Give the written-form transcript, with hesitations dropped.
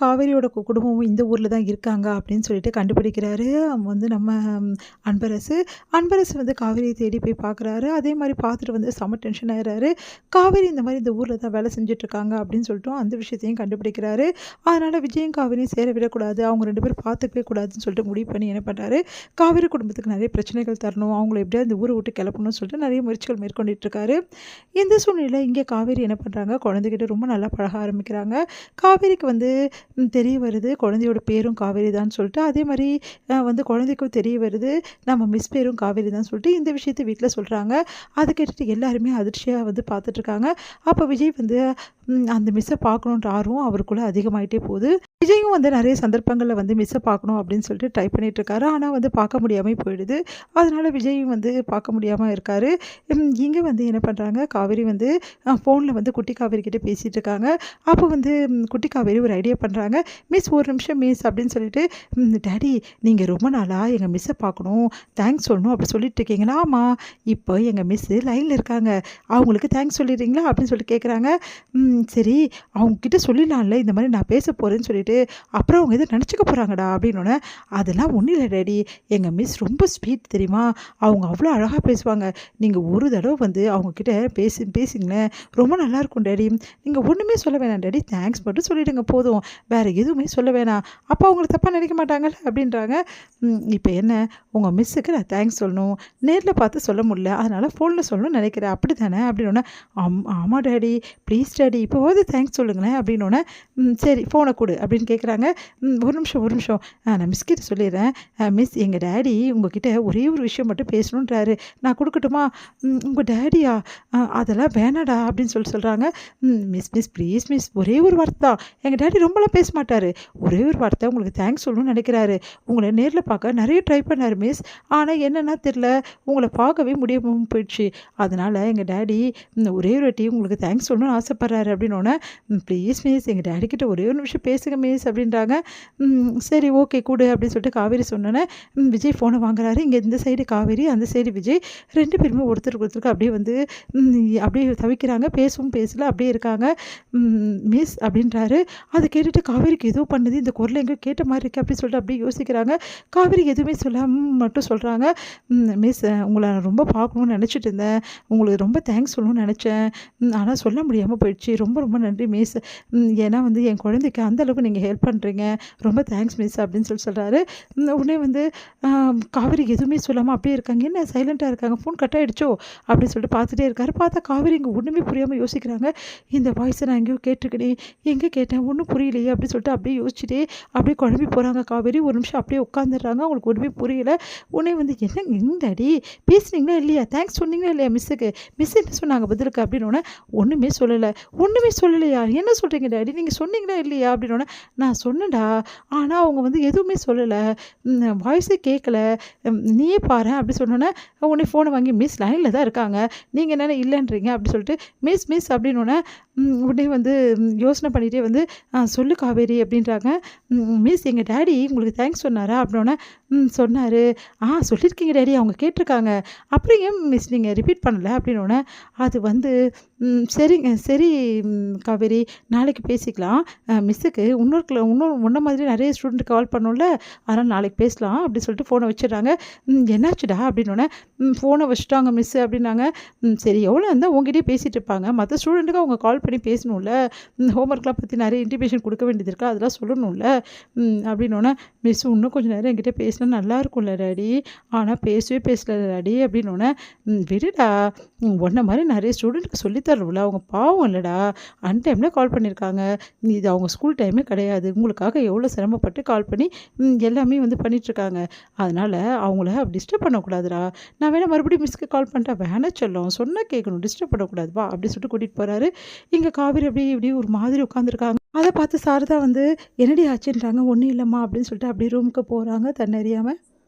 காவேரியோட குடும்பமும் இந்த ஊரில் தான் இருக்காங்க அப்படின்னு சொல்லிட்டு கண்டுபிடிக்கிறாரு நம்ம அன்பரசு. அன்பரசு காவேரியை தேடி போய் பார்க்குறாரு. அதே மாதிரி பார்த்துட்டு செம டென்ஷன் ஆகிறாரு. காவேரி இந்த மாதிரி இந்த ஊரில் தான் வேலை செஞ்சுட்ருக்காங்க அப்படின்னு சொல்லிட்டு அந்த விஷயத்தையும் கண்டுபிடிக்கிறாரு. அதனால் விஜயும் காவேரியும் சேர விடக்கூடாது, அவங்க 2 பேரும் பார்த்துக்கவே கூடாதுன்னு சொல்லிட்டு முடிவு பண்ணி என்ன பண்ணுறாரு, காவேரி குடும்பத்துக்கு நிறைய பிரச்சனைகள் தரணும், அவங்கள எப்படியாவது இந்த ஊரை விட்டு கிளப்பணும்னு சொல்லிட்டு நிறைய முயற்சிகள் மேற்கொண்டுட்ருக்காரு. இந்த சூழ்நிலையில் இங்கே காவேரி என்ன பண்ணுறாங்க, குழந்தைகிட்ட ரொம்ப நல்லா பழக ஆரம்பிக்கிறாங்க. காவேரிக்கு தெரிய வருது குழந்தையோட பேரும் காவேரி தான் சொல்லிட்டு. அதே மாதிரி குழந்தைக்கும் தெரிய வருது நம்ம மிஸ் பேரும் காவேரி தான் சொல்லிட்டு. இந்த விஷயத்தை வீட்டில் சொல்கிறாங்க. அதை கேட்டுட்டு எல்லாருமே அதிர்ச்சியாக பார்த்துட்ருக்காங்க. அப்போ விஜய் அந்த மிஸ்ஸை பார்க்கணுன்ற ஆர்வம் அவருக்குள்ளே அதிகமாகிட்டே போகுது. விஜயும் நிறைய சந்தர்ப்பங்களில் மிஸ்ஸை பார்க்கணும் அப்படின்னு சொல்லிட்டு ட்ரை பண்ணிகிட்ருக்காரு. ஆனால் பார்க்க முடியாமல் போயிடுது. அதனால் விஜயும் பார்க்க முடியாமல் இருக்கார். இங்கே என்ன பண்ணுறாங்க, காவேரி ஃபோனில் குட்டி காவேரி கிட்டே பேசிகிட்டு இருக்காங்க. அப்போ குட்டி காவேரி ஒரு ஐடியா பண்ணுறாங்க. மிஸ் ஒரு நிமிஷம் மிஸ் அப்படின்னு சொல்லிட்டு, டேடி நீங்கள் ரொம்ப நாளாக எங்கள் மிஸ்ஸை பார்க்கணும், தேங்க்ஸ் சொல்லணும் அப்படி சொல்லிட்டு இருக்கீங்களா? ஆமாம், இப்போ எங்கள் மிஸ்ஸு லைனில் இருக்காங்க, அவங்களுக்கு தேங்க்ஸ் சொல்லிடுறீங்களா அப்படின்னு சொல்லிட்டு கேட்குறாங்க. சரி அவங்கக்கிட்ட சொல்லிடலாம்ல இந்த மாதிரி நான் பேச போகிறேன்னு சொல்லிட்டு, அப்புறம் அவங்க எதை நினச்சிக்க போகிறாங்கடா அப்படின்னோடனே, அதெல்லாம் ஒன்றும் இல்லை டேடி, எங்கள் மிஸ் ரொம்ப ஸ்வீட் தெரியுமா, அவங்க அவ்வளோ அழகாக பேசுவாங்க, நீங்கள் ஒரு தடவை அவங்கக்கிட்ட பேசுங்களேன், ரொம்ப நல்லாயிருக்கும் டேடி, நீங்கள் ஒன்றுமே சொல்ல வேணாம் டேடி, தேங்க்ஸ் மட்டும் சொல்லிவிடுங்க போதும், வேறு எதுவுமே சொல்ல வேணாம், அப்போ அவங்களுக்கு தப்பாக நினைக்க மாட்டாங்கல்ல அப்படின்றாங்க. இப்போ என்ன, உங்கள் மிஸ்ஸுக்கு நான் தேங்க்ஸ் சொல்லணும், நேரில் பார்த்து சொல்ல முடியல, அதனால் ஃபோனில் சொல்லணும்னு நினைக்கிறேன் அப்படி தானே அப்படின்னோடனே, ஆமாம் டேடி ப்ளீஸ் டேடி இப்போவாது தேங்க்ஸ் சொல்லுங்களேன் அப்படின்னோடனே, சரி ஃபோனை கொடு அப்படின்னு கேட்குறாங்க. ஒரு நிமிஷம் நான் மிஸ் கிட்ட சொல்லிடுறேன், மிஸ் எங்கள் டேடி உங்ககிட்ட ஒரே ஒரு விஷயம் மட்டும் பேசணுன்றாரு, நான் கொடுக்கட்டுமா? உங்கள் டேடியா? அதெல்லாம் வேணாடா அப்படின்னு சொல்கிறாங்க. மிஸ் ப்ளீஸ் மிஸ், ஒரே ஒரு வார்த்தை தான், எங்கள் டேடி ரொம்பலாம் பேச மாட்டார், ஒரே ஒரு வார்த்தை உங்களுக்கு தேங்க்ஸ் சொல்லணும்னு நினைக்கிறாரு, உங்களை நேரில் பார்க்க நிறைய ட்ரை பண்ணார் மிஸ், ஆனால் என்னென்னா தெரில, உங்களை பார்க்கவே முடியாமல் போயிடுச்சு, அதனால் எங்கள் டேடி ஒரே ஒரு வாட்டி உங்களுக்கு தேங்க்ஸ் சொல்லணும்னு ஆசைப்பட்றாரு அப்படின்னோடனே, ப்ளீஸ் மிஸ் எங்கள் டேடிக்கிட்ட ஒரே ஒரு நிமிஷம் பேசுங்க மிஸ் அப்படின்றாங்க. சரி ஓகே கூடு அப்படின்னு சொல்லிட்டு காவேரி சொன்னோன்னே விஜய் ஃபோனை வாங்குறாரு. இங்கே இந்த சைடு காவேரி, அந்த சைடு விஜய், 2 பேருமே ஒருத்தருக்கு அப்படியே அப்படியே தவிக்கிறாங்க, பேசவும் பேசல அப்படியே இருக்காங்க. மிஸ் அப்படின்றாரு. அதை கேட்டுட்டு காவேரிக்கு ஏதோ பண்ணுது, இந்த குரல் எங்கே கேட்ட மாதிரி இருக்குது அப்படின்னு சொல்லிட்டு அப்படியே யோசிக்கிறாங்க. காவேரி எதுவுமே சொல்லாமல் மட்டும் சொல்கிறாங்க, மிஸ் உங்களை நான் ரொம்ப பார்க்கணுன்னு நினச்சிட்டு இருந்தேன், உங்களுக்கு ரொம்ப தேங்க்ஸ் சொல்லணும்னு நினச்சேன், ஆனால் சொல்ல முடியாமல் போயிடுச்சு, ரொம்ப ரொம்ப நன்றி மிஸ், ஏன்னா என் குழந்தைக்கு அந்தளவுக்கு நீங்கள் ஹெல்ப் பண்ணுறீங்க, ரொம்ப தேங்க்ஸ் மிஸ் அப்படின்னு சொல்கிறாரு. உடனே காவேரி எதுவுமே சொல்லாமல் அப்படியே இருக்காங்க. என்ன சைலண்ட்டாக இருக்காங்க, ஃபோன் கட் ஆகிடுச்சோ அப்படின்னு சொல்லிட்டு பார்த்துட்டே இருக்காரு. பார்த்தா காவேரி இங்கே ஒன்றுமே புரியாமல் யோசிக்கிறாங்க. இந்த வாய்ஸை நான் எங்கேயோ கேட்டிருக்கேனே, எங்கே கேட்டேன் ஒன்றும் புரியலையே அப்படின்னு சொல்லிட்டு அப்படியே யோசிச்சுட்டே அப்படியே குழம்பி போகிறாங்க. காவேரி ஒரு நிமிஷம் அப்படியே உட்காந்துடுறாங்க. அவங்களுக்கு ஒன்றுமே புரியல. உடனே என்ன எங்கடி பேசுனீங்களா இல்லையா, தேங்க்ஸ் சொன்னீங்களா இல்லையா மிஸ்ஸுக்கு, மிஸ் என்ன சொன்னாங்க பதிலுக்கு அப்படின்னோடனே, ஒன்றுமே சொல்லலையா, என்ன சொல்கிறீங்க டேடி, நீங்கள் சொன்னீங்களா இல்லையா அப்படின்னோடனே, நான் சொன்னேன்டா, ஆனால் அவங்க எதுவுமே சொல்லலை, வாய்ஸே கேட்கல, நீயே பாரு அப்படி சொன்னோன்னே, உடனே ஃபோனை வாங்கி மிஸ் லைனில் தான் இருக்காங்க, நீங்கள் என்னென்ன இல்லைன்றீங்க அப்படி சொல்லிட்டு மிஸ் அப்படின்னோடனே, உடனே யோசனை பண்ணிகிட்டே சொல்லு காவேரி அப்படின்றாங்க. மிஸ் எங்கள் டேடி உங்களுக்கு தேங்க்ஸ் சொன்னாரா அப்படின்னோடனே, சொன்னார், சொல்லியிருக்கீங்க டேடி, அவங்க கேட்டிருக்காங்க, அப்புறம் ஏன் மிஸ் நீங்கள் ரிப்பீட் பண்ணலை அப்படின்னோடனே, அது சரிங்க சரி காவேரி, நாளைக்கு பேசிக்கலாம், மிஸ்ஸுக்கு இன்னொரு முன்ன மாதிரி நிறைய ஸ்டூடெண்ட் கால் பண்ணோம்ல, அதனால் நாளைக்கு பேசலாம் அப்படி சொல்லிட்டு ஃபோனை வச்சிடுறாங்க. என்னாச்சுடா அப்படின்னோடனே, ஃபோனை வச்சுட்டாங்க மிஸ் அப்படின்னாங்க. சரி எவ்வளோ இருந்தால் உங்ககிட்டயே பேசிகிட்டு இருப்பாங்க, மற்ற ஸ்டூடெண்ட்டுக்கு அவங்க கால் பண்ணி பேசணும்ல, ஹோம்ஒர்க்லாம் பற்றி நிறைய இன்டிமேஷன் கொடுக்க வேண்டியது இருக்கா, அதெல்லாம் சொல்லணும்ல அப்படின்னோடனே, மிஸ் இன்னும் கொஞ்சம் நேரம் என்கிட்ட பேசினா நல்லாயிருக்கும்ல டேடி, ஆனால் பேசல டேடி அப்படின்னோடனே, விடுடா, உன்ன மாதிரி நிறைய ஸ்டூடெண்ட்டுக்கு சொல்லித்தரணும்ல, அவங்க பாவம் இல்லைடா, அன்டைமில் கால் பண்ணியிருக்காங்க, இது அவங்க ஸ்கூல் டைமே கிடையாது, உங்களுக்காக எவ்வளோ சிரமப்பட்டு கால் பண்ணி எல்லாமே பண்ணிகிட்ருக்காங்க, அதனால் அவங்கள டிஸ்டர்ப் பண்ணக்கூடாதுடா, நான் வேணால் மறுபடியும் மிஸ்க்கு கால் பண்ணிட்டா, வேணா சொல்லும் சொன்னால் கேட்கணும், டிஸ்டர்ப் பண்ணக்கூடாது வா அப்படி சொல்லிட்டு கூட்டிகிட்டு போகிறாரு. இங்கே காவேரி இப்படி ஒரு மாதிரி உட்காந்துருக்காங்க. அதை பார்த்து சாரதா என்னடி ஆச்சுன்றாங்க. ஒன்றும் இல்லைம்மா அப்படின்னு சொல்லிட்டு அப்படியே ரூமுக்கு போகிறாங்க தன்னறியாமல்.